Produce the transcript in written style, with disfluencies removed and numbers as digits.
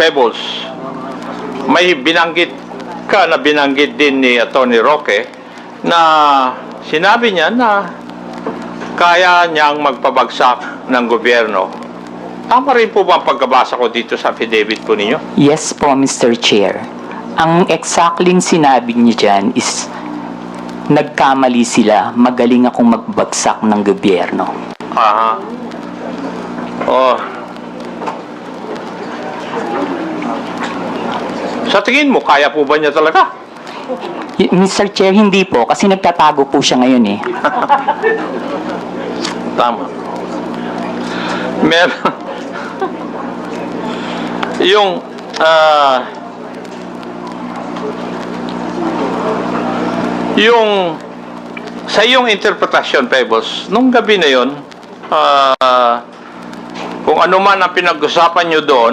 Pebbles, may binanggit din ni Atty. Roque na sinabi niya na kaya niyang magpabagsak ng gobyerno. Tama rin po ba ang pagkabasa ko dito sa affidavit po ninyo? Yes po, Mr. Chair. Ang exactly sinabi niya dyan is nagkamali sila, magaling akong magbagsak ng gobyerno. Aha. Oh. Sa tingin mo, kaya po ba niya talaga? Mr. Chair, hindi po, kasi nagtatago po siya ngayon eh. Tama. Meron. Yung sa iyong interpretasyon, Pebbles, nung gabi na yon, kung ano man ang pinag-usapan nyo doon,